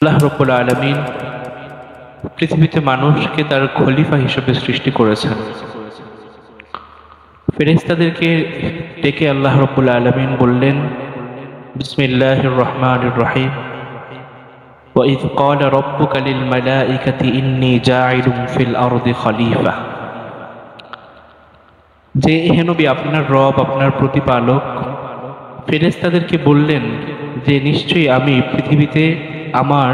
আল্লাহ রাব্বুল আলামিন পৃথিবীতে মানুষকে তার খলিফা হিসেবে সৃষ্টি করেছেন। ফেরেশতাদেরকে ডেকে আল্লাহ রাব্বুল আলামিন বললেন, বিসমিল্লাহির রহমানির রহিম, وَإِذْ قَالَ رَبُّكَ لِلْمَلَائِكَةِ إِنِّي جَاعِلٌ فِي الْأَرْضِ خَلِيفَةً। যে হে নবী, আপনার রব, আপনার প্রতিপালক ফেরেশতাদেরকে বললেন যে নিশ্চয়ই আমি পৃথিবীতে আমার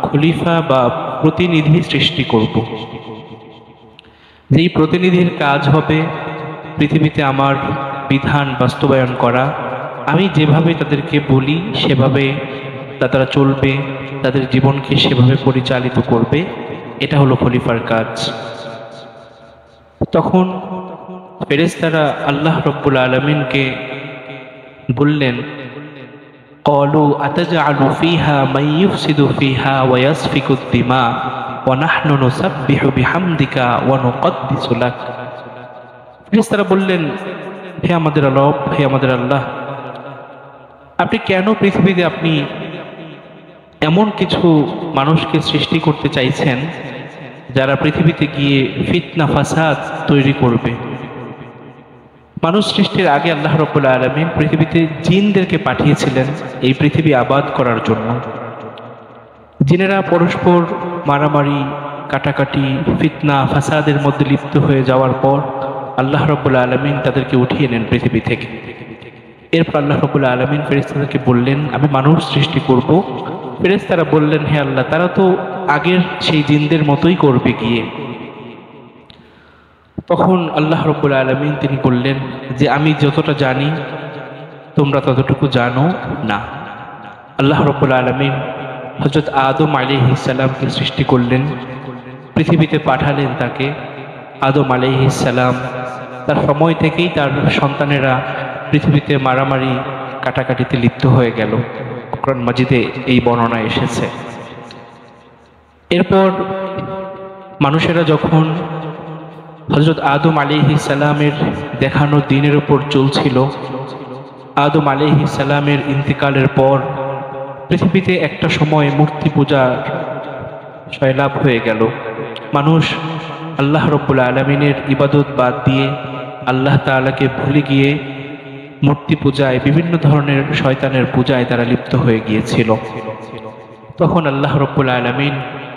খলিফা বা প্রতিনিধি সৃষ্টি করব, যেই প্রতিনিধির কাজ হবে পৃথিবীতে আমার বিধান বাস্তবায়ন করা। আমি যেভাবে তাদেরকে বলি সেভাবে তারা চলবে, তাদের জীবনকে সেভাবে পরিচালিত করবে। এটা হলো খলিফার কাজ। তখন ফেরেশতারা আল্লাহ রাব্বুল আলামিনকে বললেন, قالوا أتجعل فيها من يفسد فيها ويسفك الدماء ونحن نسبح بحمدك ونقدس لك। ফেরেশতারা বললেন, হে আমাদের রব, হে আমাদের আল্লাহ, আপনি কেন পৃথিবীতে আপনি এমন কিছু মানুষকে সৃষ্টি করতে চাইছেন যারা পৃথিবীতে গিয়ে ফিতনা ফাসাদ তৈরি করবে। মানুষ সৃষ্টির আগে আল্লাহ রাব্বুল আলামিন পৃথিবীতে জিনদেরকে পাঠিয়েছিলেন এই পৃথিবী আবাদ করার জন্য। জিনেরা পরস্পর মারামারি, কাটাকাটি, ফিতনা ফাসাদের মধ্যে লিপ্ত হয়ে যাওয়ার পর আল্লাহ রাব্বুল আলামিন তাদেরকে উঠিয়ে নেন পৃথিবী থেকে। এরপর আল্লাহ রাব্বুল আলামিন ফেরেশতাদেরকে বললেন, আমি মানুষ সৃষ্টি করব। ফেরেশতারা বললেন, হে আল্লাহ, তারা তো আগের সেই জিনদের মতোই করবে গিয়ে। তখন আল্লাহ রাব্বুল আলামিন তিনি বললেন যে আমি যতটা জানি তোমরা ততটুকু জানো না। আল্লাহ রাব্বুল আলামিন হযরত আদম আলাইহিস সালামকে সৃষ্টি করলেন, পৃথিবীতে পাঠালেন তাকে। আদম আলাইহিস সালাম তার সময় থেকেই তার সন্তানেরা পৃথিবীতে মারামারি কাটাকাটিতে লিপ্ত হয়ে গেল। কোরআন মাজিদে এই বর্ণনা এসেছে। এরপর মানুষেরা যখন হযরত আদম আলাইহিস সালামের দেখানো দিনের উপর চলছিল, আদম আলাইহিস সালামের ইন্তেকালের পর পৃথিবীতে একটা সময় মূর্তি পূজার সয়লাভ হয়ে গেল। মানুষ আল্লাহ রাব্বুল আলামিনের ইবাদত বাদ দিয়ে আল্লাহ তাআলাকে ভুলে গিয়ে মূর্তি পূজায়, বিভিন্ন ধরনের শয়তানের পূজায় তারা লিপ্ত হয়ে গিয়েছিল। তখন আল্লাহ রাব্বুল আলামিন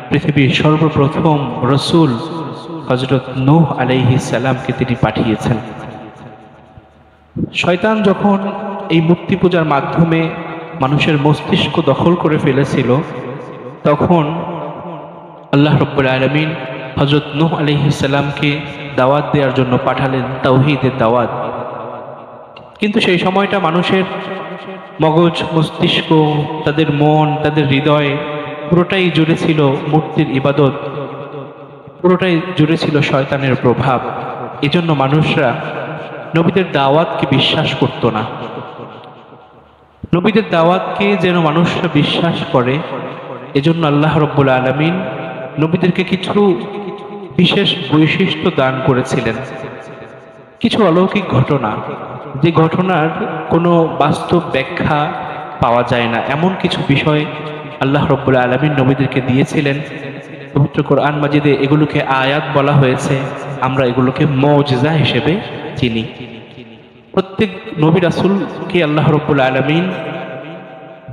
পৃথিবীর সর্বপ্রথম রাসূল হযরত নূহ আলাইহিস সালামকে তিনি পাঠিয়েছেন। শয়তান যখন এই মূর্তি পূজার মাধ্যমে মানুষের মস্তিষ্ক দখল করে ফেলেছিল, তখন আল্লাহ রাব্বুল আলামিন হযরত নূহ আলাইহিস সালামকে দাওয়াত দেওয়ার জন্য পাঠালেন, তাওহীদের দাওয়াত। কিন্তু সেই সময়টা মানুষের মগজ, মস্তিষ্ক, তাদের মন, তাদের হৃদয় পুরোটাই জুড়ে ছিল মূর্তির ইবাদত, পুরোটাই জুড়ে ছিল শয়তানের প্রভাব। এজন্য মানুষরা নবীদের দাওয়াতকে বিশ্বাস করত না। নবীদের দাওয়াতকে যেন মানুষরা বিশ্বাস করে, এজন্য আল্লাহ রাব্বুল আলামিন নবীদেরকে কিছু বিশেষ বৈশিষ্ট্য দান করেছিলেন, কিছু অলৌকিক ঘটনা, যে ঘটনার কোনো বাস্তব ব্যাখ্যা পাওয়া যায় না, এমন কিছু বিষয় আল্লাহ রাব্বুল আলামিন নবীদেরকে দিয়েছিলেন। পবিত্র কোরআন মাজিদে এগুলোকে আয়াত বলা হয়েছে, আমরা এগুলোকে মুজিজা হিসেবে চিনি। প্রত্যেক নবী রাসূলকে আল্লাহ রাব্বুল আলামিন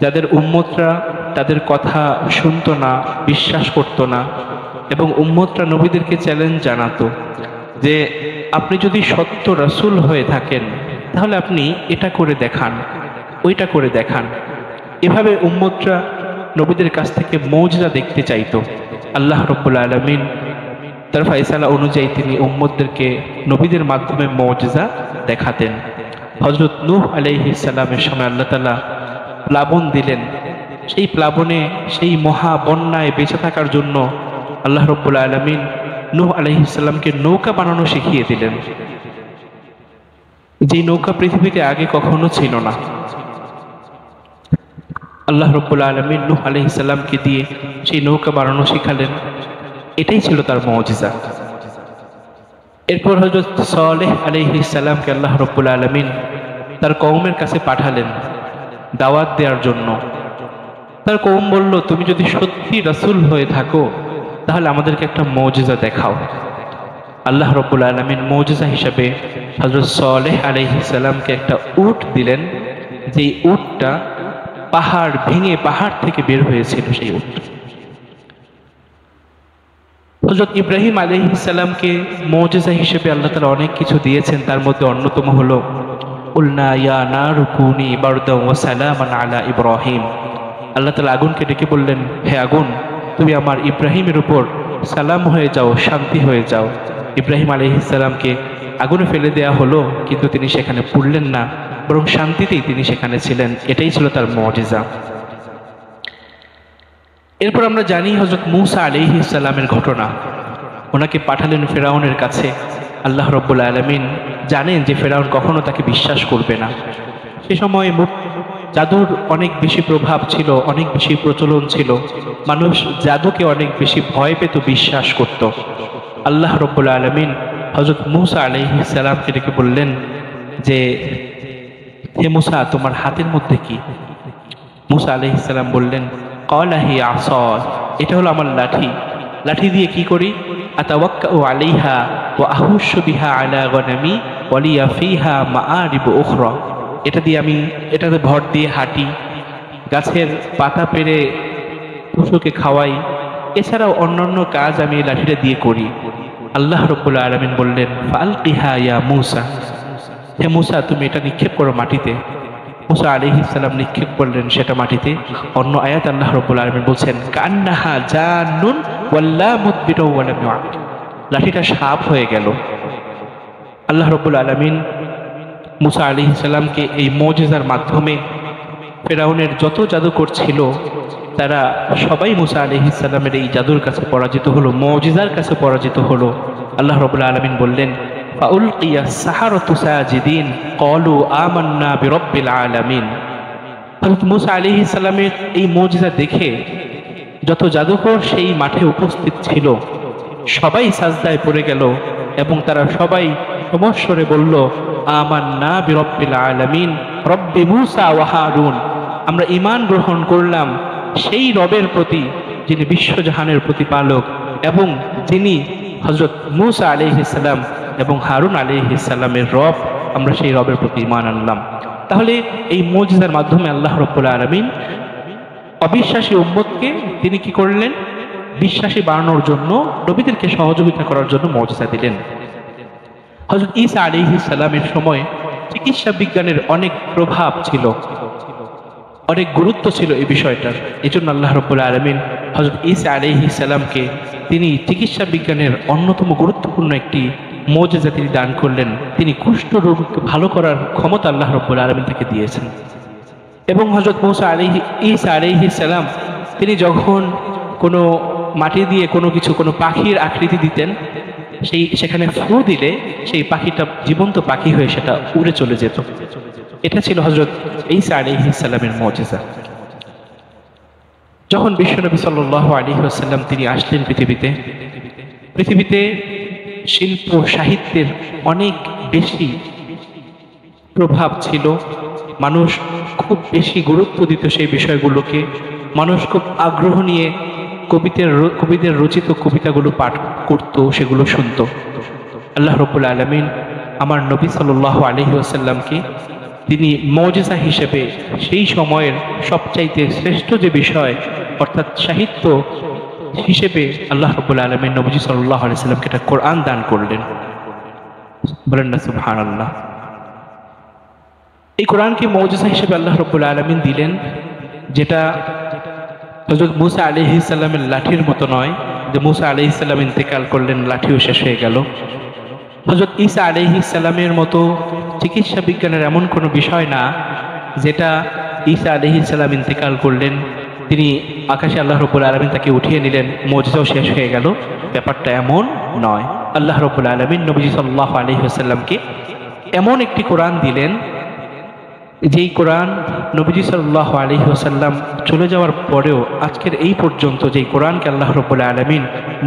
যাদের উম্মতরা তাদের কথা শুনতো না, বিশ্বাস করতো না, এবং উম্মতরা নবীদেরকে চ্যালেঞ্জ জানাতো যে আপনি যদি সত্য রাসূল হয়ে থাকেন তাহলে আপনি এটা করে দেখান, ওইটা করে দেখান। এভাবে উম্মতরা নবীদের কাছ থেকে মুজিজা দেখতে চাইতো। আল্লাহ রাব্বুল আলামিন তার ফয়সালা অনুযায়ী তিনি উম্মতদেরকে নবীদের মাধ্যমে মুজিজা দেখাতেন। হযরত নূহ আলাইহিস সালামের সময় আল্লাহ তাআলা প্লাবন দিলেন। সেই প্লাবনে, সেই মহা বন্যায় বেঁচে থাকার জন্য আল্লাহ রাব্বুল আলামিন নূহ আলাইহিস সালামকে নৌকা বানানো শিখিয়ে দিলেন, যে নৌকা পৃথিবীতে আগে কখনো ছিল না। আল্লাহ রাব্বুল আলামিন নূহ আলাইহিস সালামকে দিয়ে সেই নৌকা বানানো শিখালেন। এটাই ছিল তার মুজিজা। এরপর হযরত সালেহ আলাইহিস সালামকে আল্লাহ রাব্বুল আলামিন তার কওমের কাছে পাঠালেন দাওয়াত দেওয়ার জন্য। তার কওম বলল, তুমি যদি সত্যি রাসূল হয়ে থাকো তাহলে আমাদেরকে একটা মুজিজা দেখাও। আল্লাহ রাব্বুল আলামিন মুজিজা হিসেবে হযরত সালেহ আলাইহিস সালামকে একটা উট দিলেন, যেই উটটা পাহাড় ভেঙে পাহাড় থেকে বের হয়েছিল। সেই উট হযরত ইব্রাহিম আলাইহিস সালামকে মুজিজা হিসেবে আল্লাহ তাআলা অনেক কিছু দিয়েছেন। তার মধ্যে অন্যতম হলো কুলনা ইয়া নারু কুনি বারদান ওয়া সালামান আলা ইব্রাহিম। আল্লাহ তাআলা আগুনকে ডেকে বললেন, হে আগুন, তুমি আমার ইব্রাহিমের উপর সালাম হয়ে যাও, শান্তি হয়ে যাও। ইব্রাহিম আলাইহিস সালামকে আগুনে ফেলে দেয়া হলো, কিন্তু তিনি সেখানে পুড়লেন না, বরং শান্তিতেই তিনি সেখানে ছিলেন। এটাই ছিল তার মুজিজা। এরপর আমরা জানি হযরত মূসা আলাইহিস সালামের ঘটনা। ওনাকে পাঠালেন ফেরাউনের কাছে। আল্লাহ রাব্বুল আলামিন জানেন যে ফেরাউন কখনো তাকে বিশ্বাস করবে না। সে সময় জাদুর অনেক বেশি প্রভাব ছিল, অনেক বেশি প্রচলন ছিল। মানুষ জাদুকে অনেক বেশি ভয় পেত, বিশ্বাস করত। আল্লাহ রাব্বুল আলামিন হযরত মূসা আলাইহিস সালামকে ডেকে বললেন যে, হে মূসা, তোমার হাতের মধ্যে কি? মূসা আলাইহিস সালাম বললেন, ক্বালা হিয়া আসায়, এটা হলো আমার লাঠি। লাঠি দিয়ে কি করি? আতাওয়াক্কাউ আলাইহা ওয়া আহুশু বিহা আলা গনামি ওয়া লিয়া ফিহা মাআরিবু উখরা। এটা দিয়ে আমি এটাতে ভর দিয়ে হাঁটি, গাছের পাতা পেড়ে পশুকে খাওয়াই, এছাড়াও অন্যান্য কাজ আমি এই লাঠিটা দিয়ে করি। আল্লাহ রাব্বুল আলামিন বললেন, ফালকিহা ইয়া মূসা, হে মূসা, তুমি এটা নিক্ষেপ করো মাটিতে। মূসা আলাইহিস সালাম নিক্ষেপ করলেন সেটা মাটিতে। অন্য আয়াত আল্লাহ রাব্বুল আলামিন বলছেন, কান্নাহা জান্নুন ওয়াল্লা মুদবিরু ওয়া লাম ইউআদ। লাঠিটা সাপ হয়ে গেল। আল্লাহ রাব্বুল আলামিন মূসা আলাইহিস সালামকে এই মুজিজার মাধ্যমে ফেরাউনের যত জাদুকর ছিল তারা সবাই মূসা আলাইহিস সালামের এই জাদুর কাছে পরাজিত হলো, মুজিজার কাছে পরাজিত হলো। আল্লাহ রাব্বুল আলামিন বললেন, ফাউলকিয়া সাহারাতু সাজিদিন ক্বালু আমান্না বিরাব্বিল আলামিন। হযরত মূসা আলাইহিস সালামের এই মুজিজা দেখে যত জাদুকর সেই মাঠে উপস্থিত ছিল সবাই সাজদায় পড়ে গেল এবং তারা সবাই সমস্বরে বলল, আমান্না বিরাব্বিল আলামিন রব্বি মূসা ওয়া হারুন। আমরা ঈমান গ্রহণ করলাম সেই রবের প্রতি যিনি বিশ্বজাহানের প্রতিপালক এবং যিনি হযরত মূসা আলাইহিস সালাম এবং হারুন আলাইহিস সালামের রব। আমরা সেই রবের প্রতি ঈমান আনলাম। তাহলে এই মুজিজার মাধ্যমে আল্লাহ রাব্বুল আলামিন অবিশ্বাসী উম্মতকে তিনি কি করলেন? বিশ্বাসী বানানোর জন্য, নবীদেরকে সহযোগিতা করার জন্য মুজিজা দিলেন। হযরত ঈসা আলাইহিস সালামের সময় চিকিৎসা বিজ্ঞানের অনেক প্রভাব ছিল, অনেক গুরুত্ব ছিল এই বিষয়টার। এই জন্য আল্লাহ রাব্বুল আলামিন হযরত ঈসা আলাইহিস সালামকে তিনি চিকিৎসা বিজ্ঞানের অন্যতম গুরুত্বপূর্ণ একটি মুজিজা তিনি দান করলেন। তিনি কুষ্ঠ রোগকে ভালো করার ক্ষমতা আল্লাহ রাব্বুল আলামিন তাকে দিয়েছেন। এবং হযরত ঈসা আলাইহিস সালাম তিনি যখন কোনো মাটি দিয়ে কোনো কিছু, কোনো পাখির আকৃতি দিতেন, সেখানে ফু দিলে সেই পাখিটা জীবন্ত পাখি হয়ে সেটা উড়ে চলে যেত। এটা ছিল হযরত ঈসা আলাইহিস সালামের মুজিজা। যখন বিশ্বনবী সাল্লাল্লাহু আলাইহি ওয়াসাল্লাম তিনি আসলেন পৃথিবীতে শিল্প সাহিত্যের অনেক বেশি প্রভাব ছিল। মানুষ খুব বেশি গুরুত্ব দিত সেই বিষয়গুলোকে। মানুষ খুব আগ্রহ নিয়ে কবিদের রচিত কবিতাগুলো পাঠ করত, সেগুলো শুনত। আল্লাহ রাব্বুল আলামিন আমার নবী সাল্লাল্লাহু আলাইহি ওয়াসাল্লামকে তিনি মুজিজা হিসেবে সেই সময়ের সবচাইতে শ্রেষ্ঠ যে বিষয় অর্থাৎ সাহিত্য হিসেবে আল্লাহ রাব্বুল আলামিন নবী সাল্লাল্লাহু আলাইহি ওয়াসাল্লামকে একটা কোরআন দান করলেন। বলেন না সুবহানাল্লাহ। এই কোরআনকে মুজিজা হিসেবে আল্লাহ রাব্বুল আলামিন দিলেন, যেটা হযরত মূসা আলাইহিস সালামের লাঠির মতো নয় যে মূসা আলাইহিস সালাম ইন্তেকাল করলেন, লাঠিও শেষ হয়ে গেল। হযরত ঈসা আলাইহিস সালামের মতো চিকিৎসা বিজ্ঞানের এমন কোনো বিষয় না যেটা ঈসা আলাইহিস সালাম ইন্তেকাল করলেন, তিনি আকাশে আল্লাহ রাব্বুল আলামিন তাকে উঠিয়ে নিলেন, মুজিজাও শেষ হয়ে গেল। ব্যাপারটা এমন নয়। আল্লাহ রাব্বুল আলামিন নবী সাল্লাল্লাহু আলাইহি ওয়াসাল্লামকে এমন একটি কোরআন দিলেন, যেই কোরআন নবীজি সাল্লাল্লাহু আলাইহি ওয়াসাল্লাম চলে যাওয়ার পরেও আজকের এই পর্যন্ত যেই কোরআনকে আল্লাহ রাব্বুল আলামিন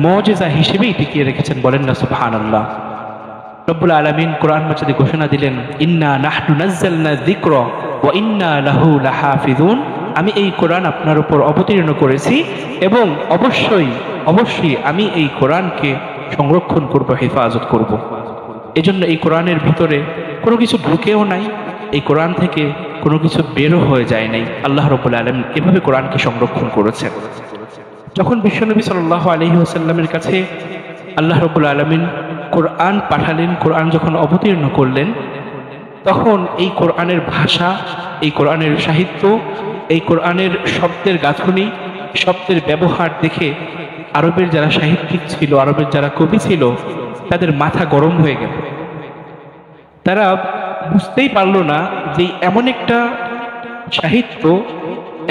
মুজিজা হিসেবেই টিকিয়ে রেখেছেন। বলেন না সুবহানাল্লাহ। রব্বুল আলামিন কোরআন মাজিদে ঘোষণা দিলেন, ইন্না নাহনু নাযালনা যিকরা ওয়া ইন্না লাহু লাহাফিজুন। আমি এই কোরআন আপনার উপর অবতীর্ণ করেছি এবং অবশ্যই অবশ্যই আমি এই কোরআনকে সংরক্ষণ করব, হেফাজত করব। এজন্য এই কোরআনের ভিতরে কোনো কিছু ঢুকেও নাই, এই কোরআন থেকে কোনো কিছু বেরো হয়ে যায় নাই। আল্লাহ রাব্বুল আলামিন এভাবে কোরআনকে সংরক্ষণ করেছেন। যখন বিশ্বনবী সাল্লাল্লাহু আলাইহি ওয়াসাল্লামের কাছে আল্লাহ রাব্বুল আলামিন কোরআন পাঠালেন, কোরআন যখন অবতীর্ণ করলেন, তখন এই কোরআনের ভাষা, এই কোরআনের সাহিত্য, এই কোরআনের শব্দের গাঁথনি, শব্দের ব্যবহার দেখে আরবের যারা সাহিত্যিক ছিল, আরবের যারা কবি ছিল, তাদের মাথা গরম হয়ে গেল। তারা বুঝতেই পারলো না যে এমন একটা সাহিত্য,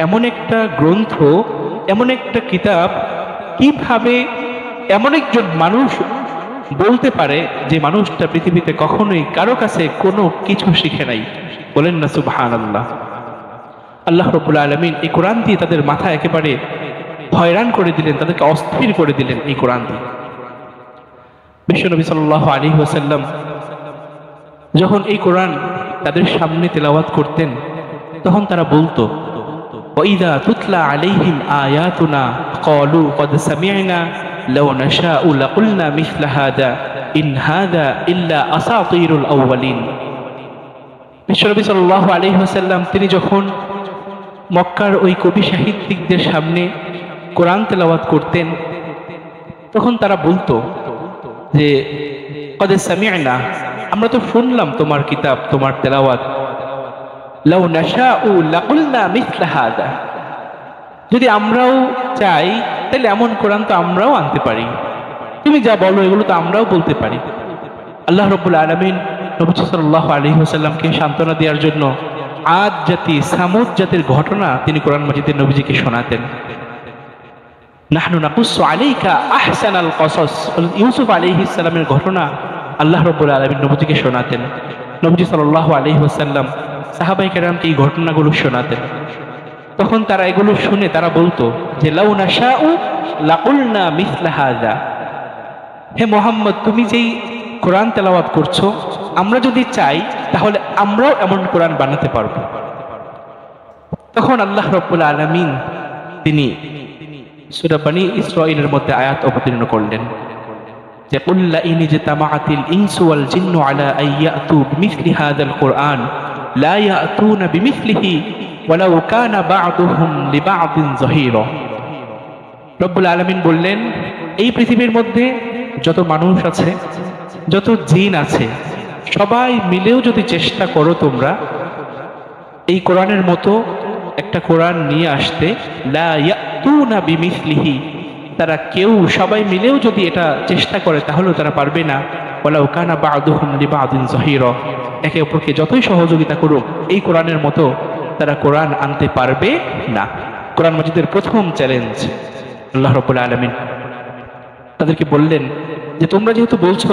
এমন একটা গ্রন্থ, এমন একটা কিতাব কিভাবে এমন একজন মানুষ বলতে পারে যে মানুষটা পৃথিবীতে কখনোই কারো কাছে কোনো কিছু শিখে নাই। বলেন না সুবহানাল্লাহ। আল্লাহ রাব্বুল আলামিন এই কোরআন দিয়ে তাদের মাথা একেবারে হয়রান করে দিলেন, তাদেরকে অস্থির করে দিলেন এই কোরআন দিয়ে। বিশ্বনবী সাল্লাল্লাহু আলাইহি ওয়াসাল্লাম যখন এই কোরআন তাদের সামনে তেলাওয়াত করতেন, তখন তারা বলতো, ওয়াইদা তুতলা আলাইহিম আয়াতুনা ক্বালু ক্বাদ সামি'না লাউ নাশাউ লাকুলনা মিসলা হাদা ইন হাদা ইল্লা আসাতিরুল আউয়ালিন। বিশ্বনবী সাল্লাল্লাহু আলাইহি ওয়াসাল্লাম তিনি যখন মক্কার ওই কবি সাহিত্যিকদের সামনে কোরআন তেলাওয়াত করতেন, তখন তারা বলতো যে ক্বাদ সামি'না, আমরা তো শুনলাম তোমার কিতাব, তোমার তেলাওয়াত, লাউ নাশাউ লাকুলনা মিসলা হাদা, যদি আমরাও চাই তাহলে এমন কোরআন তো আমরাও আনতে পারি, তুমি যা বলো এগুলো তো আমরাও বলতে পারি। আল্লাহ রাব্বুল আলামিন নবী সাল্লাল্লাহু আলাইহি ওয়াসাল্লামকে সান্ত্বনা দেওয়ার জন্য আদ জাতি, সামুদ জাতির ঘটনা তিনি কোরআন মাজিদে নবীজিকে শোনাতেন। নাহনু নাকুসু আলাইকা আহসানাল কসস, ইউসুফ আলাইহিস সালামের ঘটনা আল্লাহ রাব্বুল আলামিন নবীজিকে শোনাতেন। নবী সাল্লাল্লাহু আলাইহি ওয়াসাল্লাম সাহাবায়ে কেরামকে এই ঘটনাগুলো শোনাতেন। তখন তারা এগুলো শুনে তারা বলতো যে লাউ নাশাউ লাকুলনা মিসলা হাযা, হে মুহাম্মদ তুমি যেই কোরআন তেলাওয়াত করছো, আমরা যদি চাই তাহলে আমরাও এমন কোরআন বানাতে পারবো। তখন আল্লাহ রাব্বুল আলামিন তিনি সূরা বনী ইসরাঈলের মধ্যে আয়াত অবতীর্ণ করলেন যে কুল লা ইন ইজতামাআতিল ইনসু ওয়াল জিন্নু আলা আন ইয়াতু বিমিসলি হাযাল কুরআন লা ইয়াতুনা বিমিসলিহি ওয়ালাউ কানা বা'দুহুম লিবা'দিন যাহিরা। রব্বুল আলামিন বললেন, এই পৃথিবীর মধ্যে যত মানুষ আছে, যত জিন আছে, সবাই মিলেও যদি চেষ্টা করো তোমরা এই কোরআনের মতো একটা কোরআন নিয়ে আসতে, লা ইয়াতুনা বিমিসলিহি, তারা কেউ সবাই মিলেও যদি এটা চেষ্টা করে তাহলেও তারা পারবে না। ওয়ালাউ কানা বা'দুহুম লিবা'দিন যাহিরা, একে অপরকে যতই সহযোগিতা করুক এই কোরআনের মতো তারা কোরআন আনতে পারবে না। কোরআন মাজিদের প্রথম চ্যালেঞ্জ আল্লাহ রাব্বুল আলামিন তাদেরকে বললেন যে তোমরা যেহেতু বলছো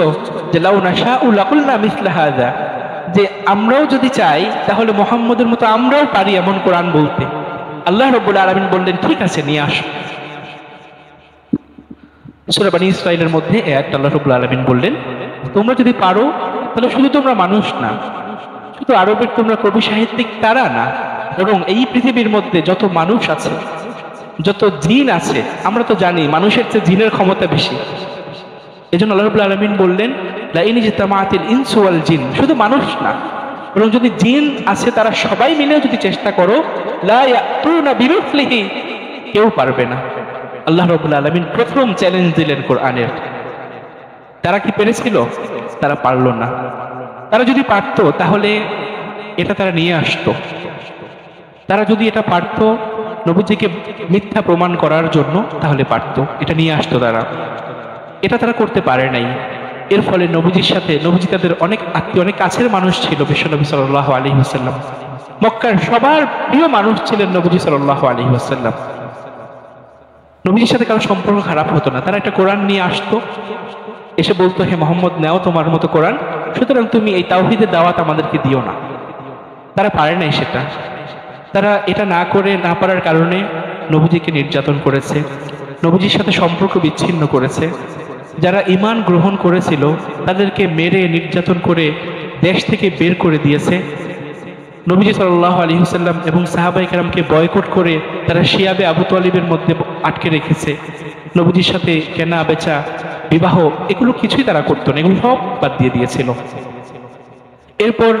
যে লাউ নাশাউ লাকুলনা মিসলা হাযা, যে আমরাও যদি চাই তাহলে মুহাম্মদের মতো আমরাও পারি এমন কোরআন বলতে। আল্লাহ রাব্বুল আলামিন বললেন ঠিক আছে, নিয়ে আসো। সূরা বনী ইসরাঈলের মধ্যে আয়াতটা আল্লাহ রাব্বুল আলামিন বললেন, তোমরা যদি পারো তাহলে শুধু তোমরা মানুষ না, শুধু আরবের তোমরা কবি সাহিত্যিক তারা না, এবং এই পৃথিবীর মধ্যে যত মানুষ আছে, যত জিন আছে, আমরা তো জানি মানুষের চেয়ে জিনের ক্ষমতা বেশি। এজন্য আল্লাহ রাব্বুল আলামিন বললেন লা ইন ইজতামাআতিল ইনসু ওয়াল জিন, শুধু মানুষ না বরং যদি জিন আছে তারা সবাই মিলেও যদি চেষ্টা করো, লা ইয়াতুনা বিমিসলিহি, কেউ পারবে না। আল্লাহ রাব্বুল আলামিন প্রথম চ্যালেঞ্জ দিলেন কোরআনের। তারা কি পেরেছিল? তারা পারল না। তারা যদি পারত তাহলে এটা তারা নিয়ে আসতো। তারা যদি এটা পারত নবীজিকে মিথ্যা প্রমাণ করার জন্য, তাহলে পারত, এটা নিয়ে আসতো তারা। এটা তারা করতে পারে নাই। এর ফলে নবীজির সাথে, নবীজি তাদের অনেক আত্মীয়, অনেক কাছের মানুষ ছিল বিশ্বনবী সাল্লাল্লাহু আলাইহি ওয়াসাল্লাম। মক্কার সবার প্রিয় মানুষ ছিলেন নবীজি সাল্লাল্লাহু আলাইহি ওয়াসাল্লাম। নবীজির সাথে কারো সম্পর্ক খারাপ হতো না। তারা একটা কোরআন নিয়ে আসতো, এসে বলতো হে মুহাম্মদ নাও তোমার মতো কোরআন, সুতরাং তুমি এই তাওহীদের দাওয়াত আমাদেরকে দিও না। তারা পারে নাই সেটা। তারা এটা না করে, না পারার কারণে নবীজিকে নির্যাতন করেছে, নবীজির সাথে সম্পর্ক বিচ্ছিন্ন করেছে। যারা ঈমান গ্রহণ করেছিল তাদেরকে মেরে নির্যাতন করে দেশ থেকে বের করে দিয়েছে। নবীজি সাল্লাল্লাহু আলাইহি ওয়াসাল্লাম এবং সাহাবায়ে কেরামকে বয়কট করে তারা শিয়াবে আবু তালিবের মধ্যে আটকে রেখেছে। নবীজির সাথে কেনা বেচা বিবাহ এগুলো কিছুই তারা করতো না, এগুলো সব বাদ দিয়ে দিয়েছিল। এরপর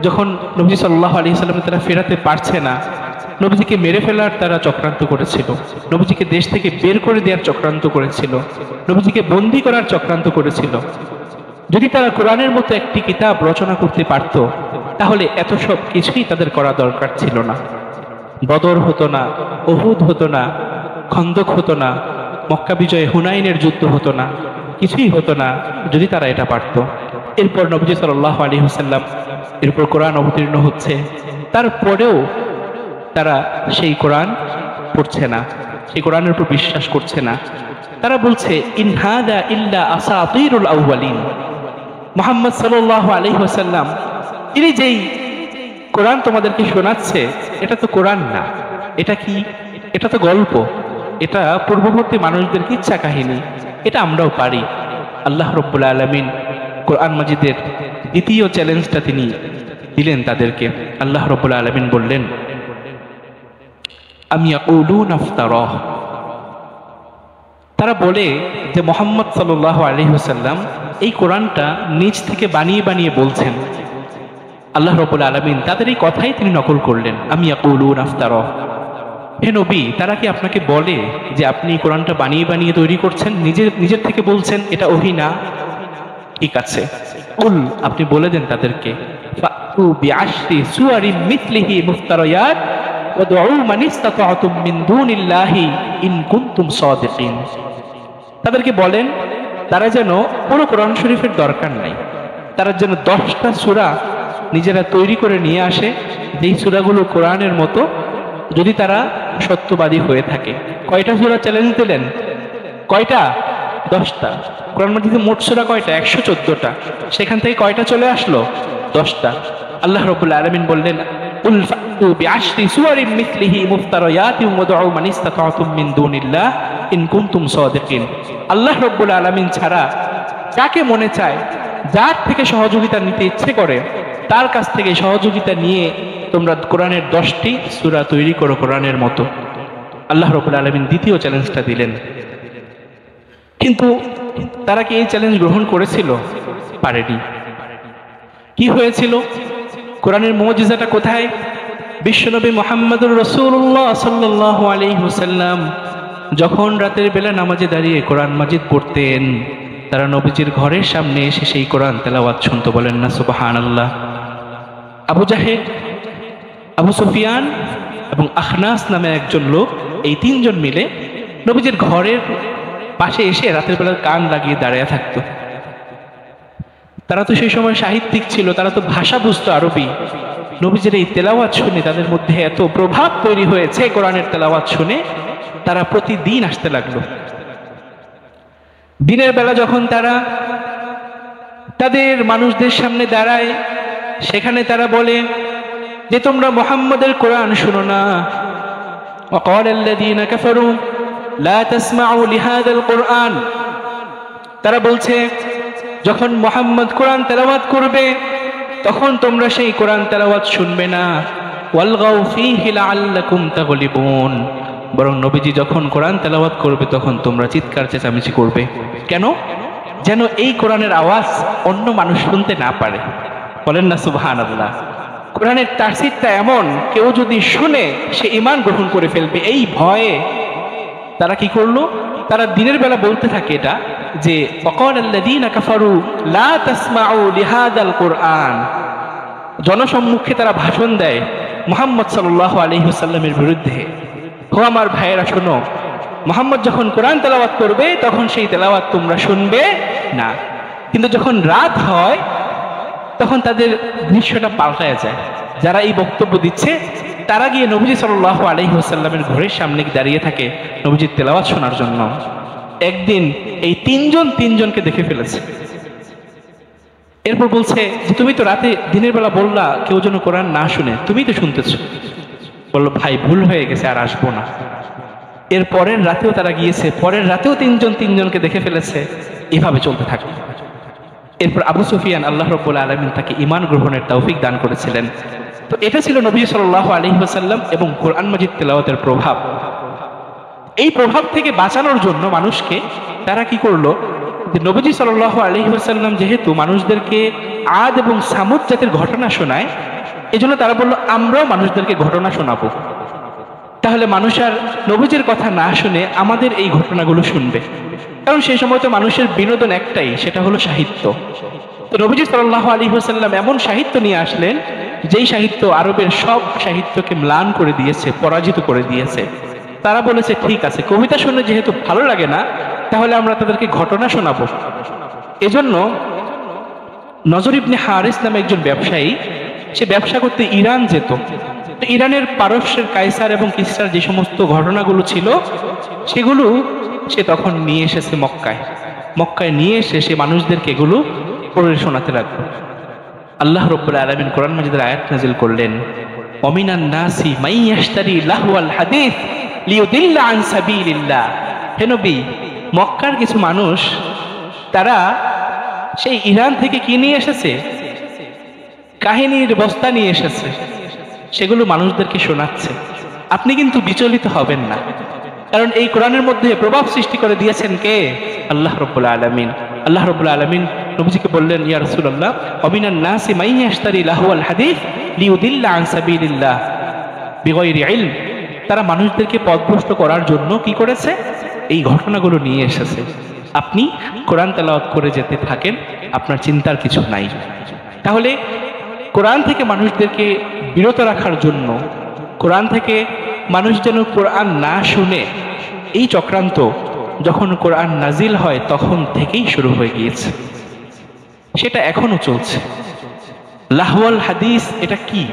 যখন নবীজি সাল্লাল্লাহু আলাইহি ওয়াসাল্লাম তারা ফেরাতে পারছে না, নবীজিকে মেরে ফেলার তারা চক্রান্ত করেছিল, নবীজিকে দেশ থেকে বের করে দেওয়ার চক্রান্ত করেছিল, নবীজিকে বন্দী করার চক্রান্ত করেছিল। যদি তারা কোরআনের মতো একটি কিতাব রচনা করতে পারত, তাহলে এত সব কিছুই তাদের করা দরকার ছিল না। বদর হতো না, উহুদ হতো না, খন্দক হতো না, মক্কা বিজয়ে হুনাইনের যুদ্ধ হতো না, কিছুই হতো না যদি তারা এটা পারত। এরপর নবীজি সাল্লাল্লাহু আলাইহি ওয়াসাল্লাম এরপর কোরআন অবতীর্ণ হচ্ছে, তারপরেও তারা সেই কোরআন পড়ছে না, সেই কোরআনের উপর বিশ্বাস করছে না। তারা বলছে ইন হাদা ইল্লা আসাতিরুল আউয়ালিন। মুহাম্মদ সাল্লাল্লাহু আলাইহি ওয়াসাল্লাম তিনি যেই কোরআন তোমাদেরকে শোনাচ্ছে এটা তো কোরআন না, এটা কি? এটা তো গল্প, এটা পূর্ববর্তী মানুষদের কিচ্ছা কাহিনী, এটা আমরাও পারি। আল্লাহ রাব্বুল আলামিন কোরআন মাজিদের দ্বিতীয় চ্যালেঞ্জটা তিনি দিলেন তাদেরকে। আল্লাহ রাব্বুল আলামিন বললেন আম ইয়াকুলুনা ইফতারাহ। তারা বলে যে মুহাম্মদ সাল্লাল্লাহু আলাইহি ওয়াসাল্লাম এই কোরআনটা নিজ থেকে বানিয়ে বানিয়ে বলছেন। আল্লাহ রাব্বুল আলামিন তাদের এই কথাই তিনি নকল করলেন, আম ইয়াকুলুনা ইফতারাহ। হে নবী, তারা কি আপনাকে বলে যে আপনি কোরআনটা বানিয়ে বানিয়ে তৈরি করছেন, নিজের থেকে বলছেন এটা ওহী না? ঠিক আছে, কুল আপনি বলে দেন তাদেরকে ফাতু বিআশরি সুওয়ারিন মিথলিহি মুফতারিয়াত ওয়াদউ মান ইসতাতা'তুম মিন দুনিল্লাহি ইন কুনতুম সাদিকিন। তাদেরকে বলেন তারা যেন পুরো কোরআন শরীফের দরকার নাই, তারা যেন 10টা সূরা নিজেরা তৈরি করে নিয়ে আসে, যেই সূরাগুলো কোরআনের মতো, যদি তারা সত্যবাদী হয়ে থাকে। কয়টা সূরা চ্যালেঞ্জ দিলেন? কয়টা? 10টা। কোরআন মাজিদে মোট সূরা কয়টা? 114টা। সেখান থেকে কয়টা চলে আসলো? 10টা। আল্লাহ রাব্বুল আলামিন বললেন কুল ফাতু বিআশরি সুওয়ারিন মিথলিহি মুফতারিয়াতিন ওয়াদউ মান ইসতাতা'তুম মিন দুনিল্লাহ ইন কুনতুম সাদিকিন। আল্লাহ রাব্বুল আলামিন ছাড়া যাকে মনে চায়, যার থেকে সহযোগিতা নিতে ইচ্ছে করে, তার কাছ থেকে সহযোগিতা নিয়ে তোমরা কোরআনের 10টি সূরা তৈরি করো কোরআনের মতো। আল্লাহ রাব্বুল আলামিন দ্বিতীয় চ্যালেঞ্জটা দিলেন। কিন্তু তারা কি এই চ্যালেঞ্জ গ্রহণ করেছিল? পারেনি। কি হয়েছিল? কোরআনের মুজিজাটা কোথায়? বিশ্বনবী মুহাম্মদুর রাসূলুল্লাহ সাল্লাল্লাহু আলাইহি ওয়াসাল্লাম যখন রাতের বেলা নামাজে দাঁড়িয়ে কোরআন মাজিদ পড়তেন, তারা নবীজির ঘরের সামনে এসে সেই কোরআন তেলাওয়াত শুনতো। বলেন না সুবহানাল্লাহ। আবু জাহেল, আবু সুফিয়ান এবং আখনাস নামে একজন লোক, এই 3 জন মিলে নবীজির ঘরের পাশে এসে রাতের বেলা কান লাগিয়ে দাঁড়িয়ে থাকতো। তারা তো সেই সময় সাহিত্যিক ছিল, তারা তো ভাষা বুঝতো আরবি। নবীজির এই তেলাওয়াত শুনে তাদের মধ্যে এত প্রভাব তৈরি হয়েছে, কোরআনের তেলাওয়াত শুনে তারা প্রতিদিন আসতে লাগলো। দিনের বেলা যখন তারা তাদের মানুষদের সামনে দাঁড়ায়, সেখানে তারা বলে যে তোমরা মুহাম্মদের কোরআন শুনো না। ওয়াকালা আল্লাযীনা কাফারু লা তাসমাউ লিহাযাল কুরআন। তারা বলছে যখন মুহাম্মদ কোরআন তেলাওয়াত করবে তখন তোমরা সেই কোরআন তেলাওয়াত শুনবে না। ওয়ালগাউ ফীহি লাআল্লাকুম তাগলিবুন। বরং নবীজি যখন কোরআন তেলাওয়াত করবে তখন তোমরা চিৎকার চেঁচামেচি করবে। কেন? যেন এই কোরআনের আওয়াজ অন্য মানুষ শুনতে না পারে। বলেন না সুবহানাল্লাহ। কোরআনের তাফসীরটা এমন, কেউ যদি শুনে সে ঈমান গ্রহণ করে ফেলবে, এই ভয়ে তারা কি করলো? তারা দিনের বেলা বলতে থাকে এটা যে ওয়াকালা আল্লাযীনা কাফারু লা তাসমাউ লিহাযাল কুরআন। জনসম্মুখে তারা ভাষণ দেয় মুহাম্মদ সাল্লাল্লাহু আলাইহি ওয়াসাল্লামের বিরুদ্ধে। ও আমার ভাইয়েরা শোনো, মুহাম্মদ যখন কোরআন তেলাওয়াত করবে তখন সেই তেলাওয়াত তোমরা শুনবে না। কিন্তু যখন রাত হয় তখন তাদের দৃশ্যটা পাল্টায় যায়। যারা এই বক্তব্য দিচ্ছে তারা গিয়ে নবীজি সাল্লাল্লাহু আলাইহি ওয়াসাল্লামের ঘরের সামনে দাঁড়িয়ে থাকে নবীজির তেলাওয়াত শোনার জন্য। একদিন এই 3 জন 3 জনকে দেখে ফেলেছে। এরপর বলছে যে তুমি তো রাতে দিনের বেলা বললা কেউ যেন কোরআন না শুনে, তুমি তো শুনতেছো। বললো ভাই ভুল হয়ে গেছে, আর আসবো না। এর পরের রাতেও তারা গিয়েছে, পরের রাতেও 3 জন 3 জনকে দেখে ফেলেছে। এভাবে চলতে থাকে। এরপর আবু সুফিয়ান আল্লাহ রাব্বুল আলামিন তাকে ঈমান গ্রহণের তৌফিক দান করেছিলেন। তো এটা ছিল নবী সাল্লাল্লাহু আলাইহি ওয়াসাল্লাম এবং কোরআন মাজিদ তেলাওয়াতের প্রভাব। এই প্রভাব থেকে বাঁচানোর জন্য মানুষকে তারা কি করলো, যে নবীজি সাল্লাল্লাহু আলাইহি ওয়াসাল্লাম যেহেতু মানুষদেরকে আদ এবং সামুদ জাতির ঘটনা শোনায়, এজন্য তারা বলল আমরাও মানুষদেরকে ঘটনা শোনাবো। তাহলে মানুষ আর নবীজির কথা না শুনে আমাদের এই ঘটনাগুলো শুনবে, কারণ সেই সময় তো মানুষের বিনোদন একটাই, সেটা হলো সাহিত্য। তো নবীজি সাল্লাল্লাহু আলাইহি ওয়াসাল্লাম এমন সাহিত্য নিয়ে আসলেন যেই সাহিত্য আরবের সব সাহিত্যকে ম্লান করে দিয়েছে, পরাজিত করে দিয়েছে। তারা বলেছে ঠিক আছে, কবিতা শুনে যেহেতু ভালো লাগে না, তাহলে আমরা তাদেরকে ঘটনা শোনাবো। এজন্য নজর ইবনে হারিস নামে একজন ব্যবসায়ী, সে ব্যবসা করতে ইরান যেত। তো ইরানের পারস্যের কায়সার এবং কিসরার যে সমস্ত ঘটনাগুলো ছিল সেগুলো সে তখন নিয়ে এসেছে মক্কায় নিয়ে এসে সে মানুষদেরকে এগুলো পড়ে শোনাতে লাগলো। আল্লাহ রাব্বুল আলামিন কোরআন মাজিদের আয়াত নাযিল করলেন, ওমিনান নাসি মাই ইয়াশতারি লাহওয়াল হাদিস লিয়ুদিল্লা আন সাবিলিল্লাহ। হে নবী, মক্কার কিছু মানুষ তারা সেই ইরান থেকে কি নিয়ে এসেছে, কাহিনীর বস্তা নিয়ে এসেছে, সেগুলো মানুষদেরকে শোনাচ্ছে। আপনি কিন্তু বিচলিত হবেন না, কারণ এই কোরআনের মধ্যে প্রভাব সৃষ্টি করে দিয়েছেন কে? আল্লাহ রাব্বুল আলামিন। আল্লাহ রাব্বুল আলামিন নবীজিকে বললেন, ইয়া রাসূলুল্লাহ, ওমিনান নাসি মাই ইয়াশতারি লাহওয়াল হাদিস লিয়ুদিল্লা আন সাবিলিল্লাহ বিগাইরি ইলম। তারা মানুষদেরকে পথভ্রষ্ট করার জন্য কি করেছে? এই ঘটনাগুলো নিয়ে এসেছে। আপনি কোরআন তেলাওয়াত করে যেতে থাকেন, আপনার চিন্তার কিছু নাই। তাহলে কোরআন থেকে মানুষদেরকে বিরত রাখার জন্য, কোরআন থেকে মানুষ যেন কোরআন না শুনে, এই চক্রান্ত যখন কোরআন নাজিল হয় তখন থেকেই শুরু হয়ে গিয়েছে, সেটা এখনো চলছে। লাহওয়াল হাদিস এটা কি?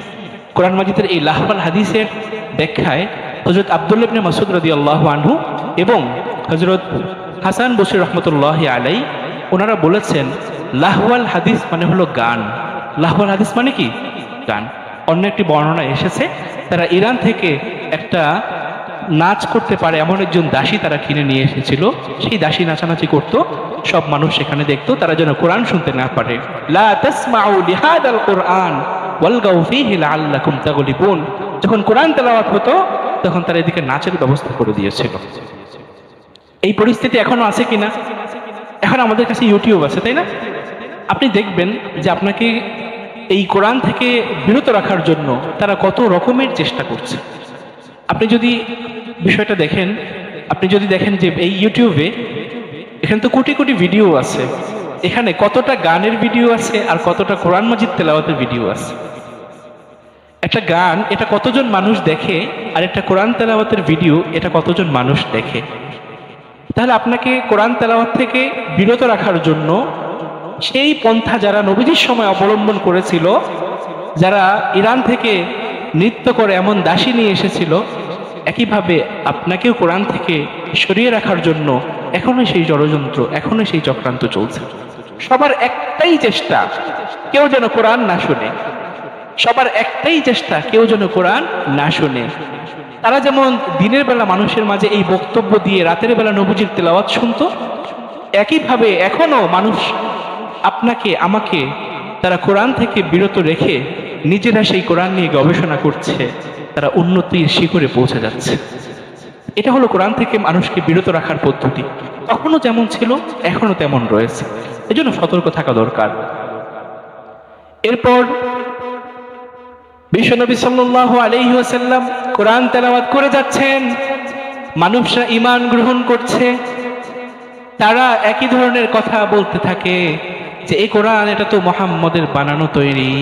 কোরআন মাজিদের এই লাহওয়াল হাদিসের ব্যাখ্যায় হযরত আব্দুল্লাহ ইবনে মাসউদ রাদিয়াল্লাহু আনহু এবং হযরত হাসান বসরি রাহমাতুল্লাহি আলাইহি ওনারা বলেছেন, লাহওয়াল হাদিস মানে হলো গান। লাহওয়াল হাদিস মানে কি? গান। অন্য একটি বর্ণনা এসেছে, তারা ইরান থেকে একটা নাচ করতে পারে এমন একজন দাসী তারা কিনে নিয়ে এসেছিল। সেই দাসী নাচানাচি করতো, সব মানুষ সেখানে দেখতো, তারা যেন কোরআন শুনতে না পারে। লা তাসমাউ লিহাদাল কুরআন ওয়ালগাউ ফীহি লাআল্লাকুম তাগলিবুন। যখন কোরআন তেলাওয়াত হতো তখন তারা এদিকে নাচের ব্যবস্থা করে দিয়েছিল। এই পরিস্থিতি এখনো আছে কিনা? এখন আমাদের কাছে ইউটিউব আছে, তাই না? আপনি দেখবেন যে আপনাকে এই কোরআন থেকে বিরত রাখার জন্য তারা কত রকমের চেষ্টা করছে। আপনি যদি বিষয়টা দেখেন, আপনি যদি দেখেন যে এই ইউটিউবে এখানে তো কোটি কোটি ভিডিও আছে, এখানে কতটা গানের ভিডিও আছে আর কতটা কোরআন মাজিদ তেলাওয়াতের ভিডিও আছে। একটা গান এটা কতজন মানুষ দেখে, আর একটা কোরআন তেলাওয়াতের ভিডিও এটা কতজন মানুষ দেখে। তাহলে আপনাকে কোরআন তেলাওয়াত থেকে বিরত রাখার জন্য সেই পন্থা যারা নবীজির সময় অবলম্বন করেছিল, যারা ইরান থেকে নৃত্য করে এমন দাসী নিয়ে এসেছিল, একইভাবে আপনাকেও কোরআন থেকে সরিয়ে রাখার জন্য এখনো সেই ষড়যন্ত্র, এখনো সেই চক্রান্ত চলছে। সবার একটাই চেষ্টা, কেউ যেন কোরআন না শুনে। সবার একটাই চেষ্টা, কেউ যেন কোরআন না শুনে। তারা যেমন দিনের বেলা মানুষের মাঝে এই বক্তব্য দিয়ে রাতের বেলা নবীজির তেলাওয়াত শুনতো, একইভাবে এখনো মানুষ আপনাকে আমাকে তারা কোরআন থেকে বিরত রেখে নিজেরা সেই কোরআন নিয়ে গবেষণা করছে, তারা উন্নতির শিখরে পৌঁছে যাচ্ছে। এটা হলো কোরআন থেকে মানুষকে বিরত রাখার পদ্ধতি। তখনও যেমন ছিল এখনো তেমন রয়েছে, এজন্য সতর্ক থাকা দরকার। এরপর বিশ্বনবী সাল্লাল্লাহু আলাইহি ওয়াসাল্লাম কোরআন তেলাওয়াত করে যাচ্ছেন, মানুষরা ঈমান গ্রহণ করছে। তারা একই ধরনের কথা বলতে থাকে যে এই কোরআন এটা তো মুহাম্মদের বানানো তৈরি।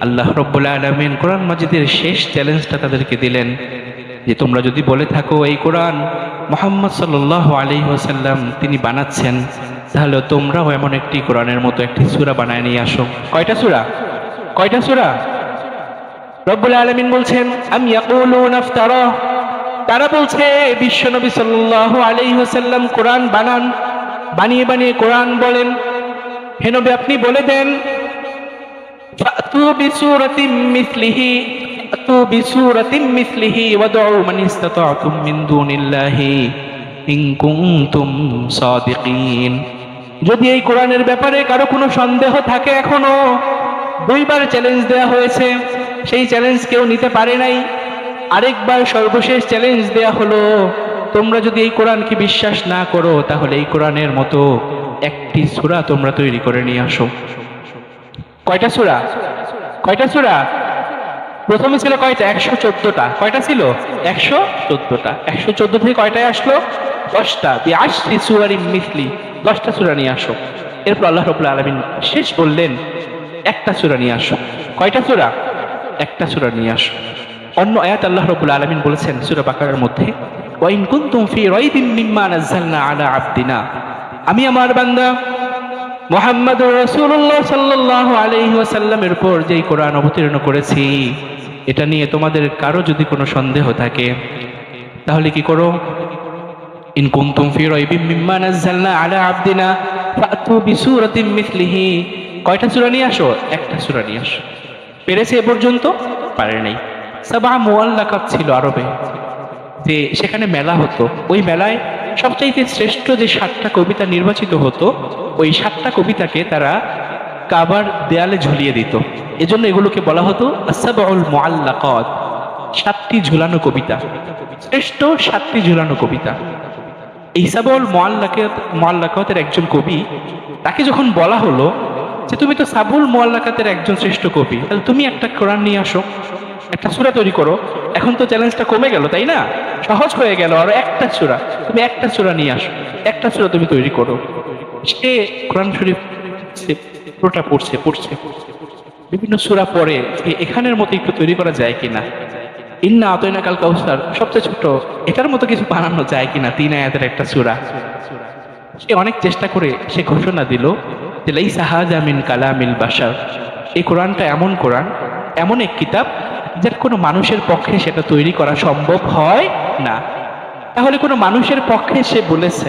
আল্লাহ রাব্বুল আলামিন কোরআন মাজিদের শেষ চ্যালেঞ্জটা তাদেরকে দিলেন যে তোমরা যদি বলে থাকো এই কোরআন মুহাম্মদ সাল্লাল্লাহু আলাইহি ওয়াসাল্লাম তিনি বানাচ্ছেন, তাহলে তোমরাও এমন একটি কোরআনের মতো একটি সূরা বানায় নিয়ে আসো। কয়টা সূরা? কয়টা সূরা? রব্বুল আলামিন বলছেন আম ইয়াকুলুনা ইফতারা, তারা বলছে বিশ্বনবী সাল্লাল্লাহু আলাইহি ওয়াসাল্লাম কোরআন বানান, বানিয়ে বানিয়ে কোরআন বলেন। হে নবী আপনি বলে দেন ফাতু বিসূরাতিন মিসলিহি, ফাতু বিসূরাতিন মিসলিহি ওয়াদউ মান ইসতাতা'তুম মিন দুনিল্লাহি ইন কুনতুম সাদিকিন। যদি এই কোরআনের ব্যাপারে কারো কোনো সন্দেহ থাকে, এখনো 2বার চ্যালেঞ্জ দেওয়া হয়েছে, সেই চ্যালেঞ্জ কেউ নিতে পারে নাই। আরেকবার সর্বশেষ চ্যালেঞ্জ দেয়া হলো, তোমরা যদি এই কোরআনকে বিশ্বাস না করো তাহলে এই কোরআনের মতো একটি সূরা তোমরা তৈরি করে নিয়ে আসো। কয়টা সূরা? কয়টা সূরা? প্রথমে ছিল কয়টা? 114টা। কয়টা ছিল? 114টা। 114 থেকে কয়টায় আসলো? 10টা। বিআশরি সূরারিন মিসলি, 10টা সূরা নিয়ে আসো। এরপর আল্লাহ রাব্বুল আলামিন শেষ বললেন একটা সূরা নিয়ে আসো। কয়টা সূরা? একটা সূরা নিয়ে আসো। অন্য আয়াত আল্লাহ রাব্বুল আলামিন বলেছেন সূরা বাকারার মধ্যে, ওয়া ইন কুনতুম ফি রাইবিন মিম্মা নাযালনা আলা আবদিনা, আমি আমার বান্দা মুহাম্মদুর রাসূলুল্লাহ সাল্লাল্লাহু আলাইহি ওয়াসাল্লামের উপর যেই কোরআন অবতীর্ণ করেছি, এটা নিয়ে তোমাদের কারো যদি কোনো সন্দেহ থাকে তাহলে কি করো? ইন কুনতুম ফি রাইবিন মিম্মা নাযালনা আলা আবদিনা ফাতু বিসূরাতিন মিসলিহি, কয়টা সূরা নিয়ে আসো? একটা সূরা নিয়ে আসো। পেরেছে এ পর্যন্ত? পারে নাই। সাবা মুআল্লাকাত ছিল আরবে, যে সেখানে মেলা হতো, ওই মেলায় সবচাইতে শ্রেষ্ঠ যে 7টা কবিতা নির্বাচিত হতো, ওই 7টা কবিতাকে তারা কাবার দেয়ালে ঝুলিয়ে দিত। এজন্য এগুলোকে বলা হতো আসসাবাউল মুআল্লাকাত, 7টি ঝুলানো কবিতা, শ্রেষ্ঠ 7টি ঝুলানো কবিতা। এই সাবাউল মুআল্লাকাতের একজন কবি, তাকে যখন বলা হলো যে তুমি তো সাবুল মুআল্লাকাতের একজন শ্রেষ্ঠ কবি, তাহলে তুমি একটা কোরআন নিয়ে আসো, একটা সূরা তৈরি করো। এখন তো চ্যালেঞ্জটা কমে গেল, তাই না? সহজ হয়ে গেল। আর একটা সূরা, তুমি একটা সূরা নিয়ে আসো, একটা সূরা তুমি তৈরি করো। সে কোরআন শরীফ পুরোটা পড়ছে, বিভিন্ন সূরা পড়ে এখানের মতো একটু তৈরি করা যায় কিনা, ইন্না আতাইনাকাল কাউসার সবচেয়ে ছোট, এটার মতো কিছু বানানো যায় কিনা, 3 আয়াতের একটা সূরা। সে অনেক চেষ্টা করে সে ঘোষণা দিল যে লাইসা হাযা মিন কালামিল বাশার, এই কোরআনটা এমন কোরআন, এমন এক কিতাব যার কোনো মানুষের পক্ষে সেটা তৈরি করা সম্ভব হয় না। তাহলে কোনো মানুষের পক্ষে সে বলেছে,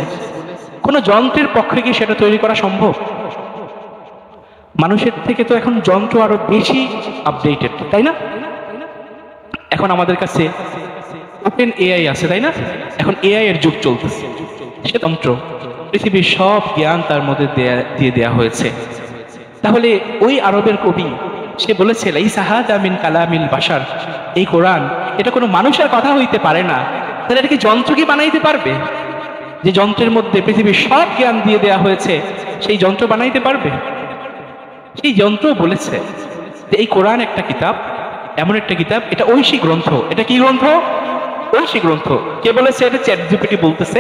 কোনো যন্ত্রের পক্ষে কি সেটা তৈরি করা সম্ভব? মানুষের থেকে তো এখন যন্ত্র আরো বেশি আপডেটেড, তাই না? এখন আমাদের কাছে ওপেন এআই আছে, তাই না? এখন এআই এর যুগ চলতেছে। সে যন্ত্র, পৃথিবীর সব জ্ঞান তার মধ্যে দিয়ে দেয়া হয়েছে। তাহলে ওই আরবের কবি সে বলেছে লাইসা হাযা মিন কালামিল বাশার, এই কোরআন এটা কোনো মানুষের কথা হইতে পারে না। তাহলে এটা কি যন্ত্র কি বানাইতে পারবে? যে যন্ত্রের মধ্যে পৃথিবীর সব জ্ঞান দিয়ে দেয়া হয়েছে, সেই যন্ত্র বানাইতে পারবে? সেই যন্ত্র বলেছে যে এই কোরআন একটা কিতাব, এমন একটা কিতাব, এটা ঐশী গ্রন্থ। এটা কি গ্রন্থ? ঐশী গ্রন্থ। কে বলেছে? এটা চ্যাট জিপিটি বলতেছে।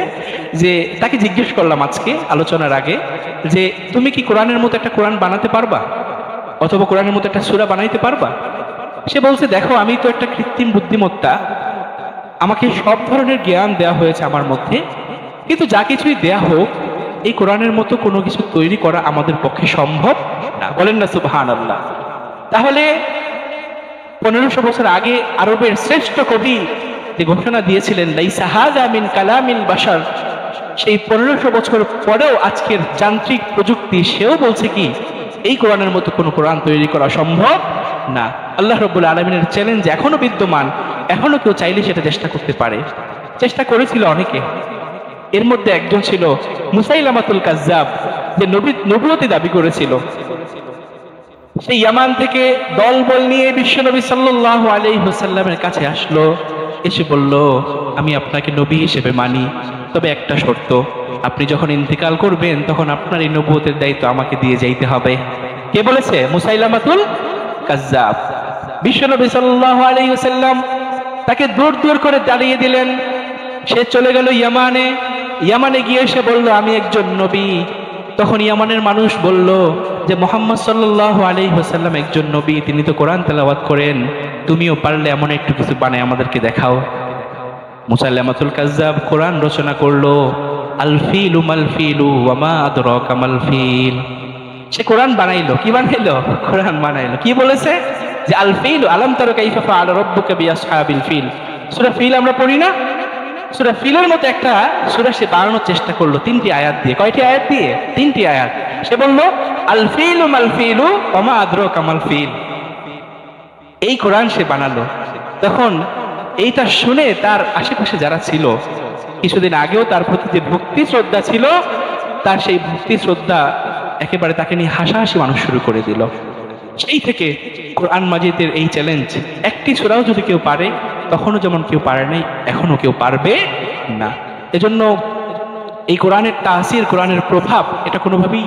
যে তাকে জিজ্ঞেস করলাম আজকে আলোচনার আগে যে তুমি কি কোরআনের মতো একটা কোরআন বানাতে পারবা, অথবা কোরআনের মতো একটা সূরা বানাইতে পারবা? সে বলছে দেখো, আমি তো একটা কৃত্রিম বুদ্ধিমত্তা, আমাকে সব ধরনের জ্ঞান দেয়া হয়েছে আমার মধ্যে, কিন্তু যা কিছুই দেয়া হোক, এই কোরআনের মতো কোনো কিছু তৈরি করা আমাদের পক্ষে সম্ভব না। বলেন না সুবহানাল্লাহ। তাহলে 1500 বছর আগে আরবের শ্রেষ্ঠ কবি যে ঘোষণা দিয়েছিলেন লাইসা হাযা মিন কালামিল বাশার, সেই 1500 বছর পরেও আজকের যান্ত্রিক প্রযুক্তি সেও বলছে কি এই কোরআনের মতো কোনো কোরআন তৈরি করা সম্ভব না। আল্লাহ রাব্বুল আলামিনের চ্যালেঞ্জ এখনো বিদ্যমান, এখনো কেউ চাইলে সেটা চেষ্টা করতে পারে। চেষ্টা করেছিল অনেকে, এর মধ্যে একজন ছিল মুসাইলামাতুল কাজ্জাব, যে নবুয়তি দাবি করেছিল। সেই ইয়ামান থেকে দলবল নিয়ে বিশ্বনবী সাল্লাল্লাহু আলাইহি ওয়াসাল্লামের কাছে আসলো, এসে বলল আমি আপনাকে নবী হিসেবে মানি, তবে একটা শর্ত, আপনি যখন ইন্তেকাল করবেন তখন আপনার এই নবুয়তের দায়িত্ব আমাকে দিয়ে যাইতে হবে। কে বলেছে? মুসাইলামাতুল কাজ্জাব। বিশ্বনবী সাল্লাল্লাহু আলাইহি ওয়াসাল্লাম তাকে দূর দূর করে দাঁড়িয়ে দিলেন। সে চলে গেল ইয়ামানে। ইয়ামানে গিয়ে সে বলল আমি একজন নবী। তখন ইয়ামানের মানুষ বলল যে মুহাম্মদ সাল্লাল্লাহু আলাইহি ওয়াসাল্লাম একজন নবী, তিনি তো কোরআন তেলাওয়াত করেন, তুমিও পারলে এমন একটু কিছু বানায় আমাদেরকে দেখাও। মুসাইলামাতুল কাজ্জাব কোরআন রচনা করলো, আল ফিলু মাল ফিলু ওয়া মা আদরাকা মাল ফিল। সে কোরআন বানাইলো। কি বানাইলো? কোরআন বানাইলো। কি বলেছে? যে আল ফিলু আলাম তারা কাইফা ফাআলা রাব্বুকা বিআসহাবিল ফিল। সূরা ফিল আমরা পড়ি না? সূরা ফিলের মতো একটা সূরা সে বানানোর চেষ্টা করলো 3টি আয়াত দিয়ে। কয়টি আয়াত দিয়ে? 3টি আয়াত। সে বলল আল ফিলু মাল ফিলু ওয়া মা আদরাকা মাল ফিল। এই কোরআন সে বানালো। তখন এইটা শুনে তার আশেপাশে যারা ছিল, কিছুদিন আগেও তার প্রতি যে ভক্তি শ্রদ্ধা ছিল, তার সেই ভক্তি শ্রদ্ধা একেবারে তাকে নিয়ে হাসাহাসি মানুষ শুরু করে দিল। সেই থেকে কোরআন মাজিদের এই চ্যালেঞ্জ, একটি সূরাও যদি কেউ পারে, তখনও যেমন কেউ পারে নাই, এখনো কেউ পারবে না। এজন্য এই কোরআনের তাসির, কোরআনের প্রভাব, এটা কোনোভাবেই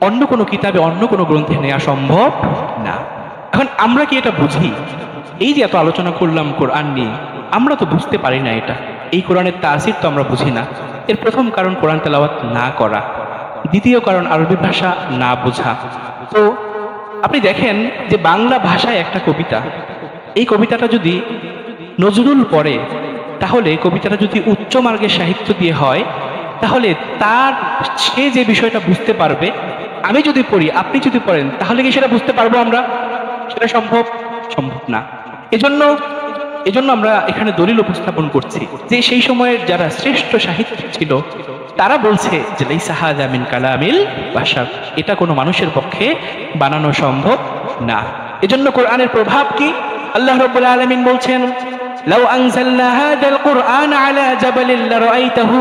অন্য কোনো কিতাবে, অন্য কোনো গ্রন্থে নেওয়া সম্ভব না। এখন আমরা কি এটা বুঝি? এই যে এত আলোচনা করলাম কোরআন নিয়ে, আমরা তো বুঝতে পারি না এটা। এই কোরআনের তাসির তো আমরা বুঝি না। এর প্রথম কারণ কোরআন তেলাওয়াত না করা, দ্বিতীয় কারণ আরবি ভাষা না বোঝা। তো আপনি দেখেন যে বাংলা ভাষায় একটা কবিতা, এই কবিতাটা যদি নজরুল পড়ে, তাহলে কবিতাটা যদি উচ্চ মার্গের সাহিত্য দিয়ে হয়, তাহলে তার সে যে বিষয়টা বুঝতে পারবে, আমি যদি পড়ি, আপনি যদি পড়েন, তাহলে কি সেটা বুঝতে পারবো আমরা? সেটা সম্ভব না। এজন্য আমরা এখানে দলিল উপস্থাপন করছি যে সেই সময়ের যারা শ্রেষ্ঠ সাহিত্য ছিল, তারা বলছে যে লাইসা হাযা মিন কালামিল বাশার, এটা কোনো মানুষের পক্ষে বানানো সম্ভব না। এজন্য কোরআনের প্রভাব কি? আল্লাহ রাব্বুল আলামিন বলছেন, লাউ আনজালনা হাযাল কুরআন আলা জাবালিন লারাআইতাহু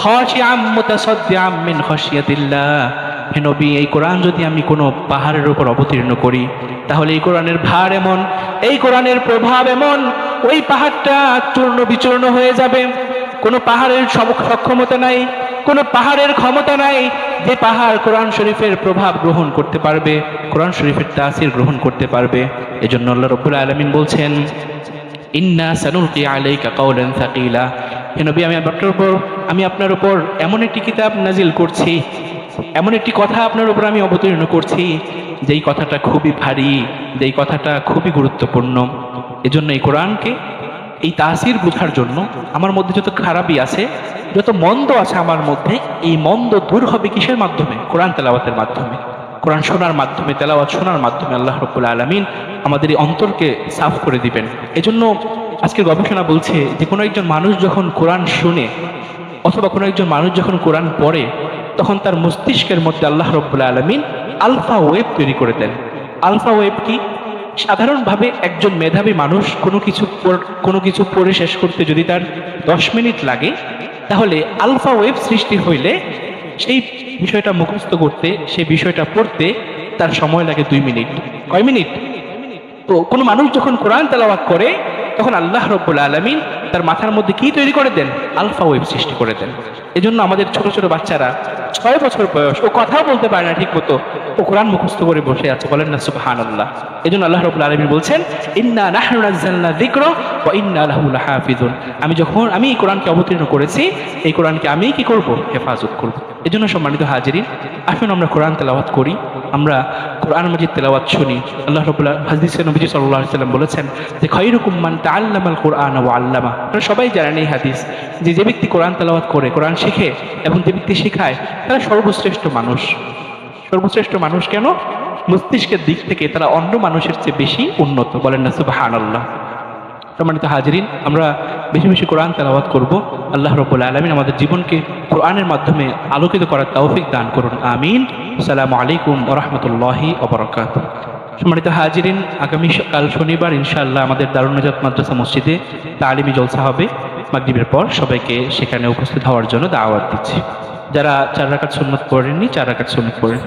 খাশিআম মুতাসাদ্দিআম মিন খাশিয়াতিল্লাহ। হে নবী, এই কোরআন যদি আমি কোনো পাহাড়ের উপর অবতীর্ণ করি, তাহলে এই কোরআনের ভার এমন, এই কোরআনের প্রভাব এমন, ওই পাহাড়টা চূর্ণ বিচূর্ণ হয়ে যাবে। কোনো পাহাড়ের সক্ষমতা নাই, কোনো পাহাড়ের ক্ষমতা নাই যে পাহাড় কোরআন শরীফের প্রভাব গ্রহণ করতে পারবে, কোরআন শরীফের তাসির গ্রহণ করতে পারবে। এজন্য আল্লাহ রাব্বুল আলামিন বলছেন, ইন্না সানুলকি আলাইকা কাওলান সাকিলা। হে নবী, আমি আপনার উপর এমন একটি কিতাব নাজিল করছি, এমন একটি কথা আপনার উপর আমি অবতীর্ণ করছি, যেই কথাটা খুবই ভারী, যেই কথাটা খুবই গুরুত্বপূর্ণ। এজন্য এই কোরআনকে, এই তাসির বোঝার জন্য আমার মধ্যে যত খারাপই আছে, যত মন্দ আছে আমার মধ্যে, এই মন্দ দূর হবে কিসের মাধ্যমে? কোরআন তেলাওয়াতের মাধ্যমে, কোরআন শোনার মাধ্যমে, তেলাওয়াত শোনার মাধ্যমে আল্লাহ রাব্বুল আলামিন আমাদের এই অন্তরকে সাফ করে দিবেন। এজন্য আজকের গবেষণা বলছে যে কোনো একজন মানুষ যখন কোরআন শুনে, অথবা কোনো একজন মানুষ যখন কোরআন পড়ে, তখন তার মস্তিষ্কের মধ্যে আল্লাহ রাব্বুল আলামিন আলফা ওয়েভ তৈরি করে দেন। আলফা ওয়েভ কি? সাধারণভাবে একজন মেধাবী মানুষ কোনো কিছু পড়ে শেষ করতে যদি তার 10 মিনিট লাগে, তাহলে আলফা ওয়েভ সৃষ্টি হইলে সেই বিষয়টা মুখস্থ করতে, সেই বিষয়টা পড়তে তার সময় লাগে 2 মিনিট। কয় মিনিট? তো কোনো মানুষ যখন কোরআন তেলাওয়াত করে, তখন আল্লাহ রাব্বুল আলামিন তার মাথার মধ্যে কি তৈরি করে দেন? আলফা ওয়েভ সৃষ্টি করে দেন। এজন্য আমাদের ছোট ছোট বাচ্চারা 6 বছর বয়স, ও কথাও বলতে পারে না ঠিক মতো, ও কোরআন মুখস্থ করে বসে আছে, বলেন না সুবহানাল্লাহ। এজন্য আল্লাহ রাব্বুল আলামিন বলছেন, ইন্না নাহনু নাযালনা যিকরা ওয়া ইন্না লাহু লাহাফিজুন। আমি এই কোরআনকে অবতীর্ণ করেছি, এই কোরআনকে আমি কি করব? হেফাজত করব। এজন্য সম্মানিত হাজিরিন, আসুন আমরা কোরআন তেলাওয়াত করি, আমরা কোরআন মাজিদ তেলাওয়াত শুনি। আল্লাহ রাব্বুল হাদিসে নবীজি সাল্লাল্লাহু আলাইহি ওয়াসাল্লাম বলেছেন যে খায়রুকুম মান তাআল্লামাল কুরআন ওয়া আল্লামা। আপনারা সবাই জানেন এই হাদিস, যে ব্যক্তি কোরআন তেলাওয়াত করে, কোরআন শিখে এবং যে ব্যক্তি শেখায়, তারা সর্বশ্রেষ্ঠ মানুষ। সর্বশ্রেষ্ঠ মানুষ কেন? মস্তিষ্কের দিক থেকে তারা অন্য মানুষের চেয়ে বেশি উন্নত, বলেন না সুবহানাল্লাহ। সম্মানিত হাজিরিন, আমরা বেশি বেশি কোরআন তেলাওয়াত করব। আল্লাহ রাব্বুল আলামিন আমাদের জীবনকে কোরআনের মাধ্যমে আলোকিত করার তৌফিক দান করুন, আমিন। আসসালামু আলাইকুম ওয়া রাহমাতুল্লাহি ওয়া বারাকাতুহু। সম্মানিত হাজিরিন, আগামীকাল শনিবার ইনশাআল্লাহ আমাদের দারুন নাজাত মাদ্রাসা মসজিদে তালিমি জলসা হবে মাগরিবের পর। সবাইকে সেখানে উপস্থিত হওয়ার জন্য দাওয়াত দিচ্ছি। যারা 4 রাকাত সুন্নাত পড়েননি, 4 রাকাত সুন্নাত পড়েন।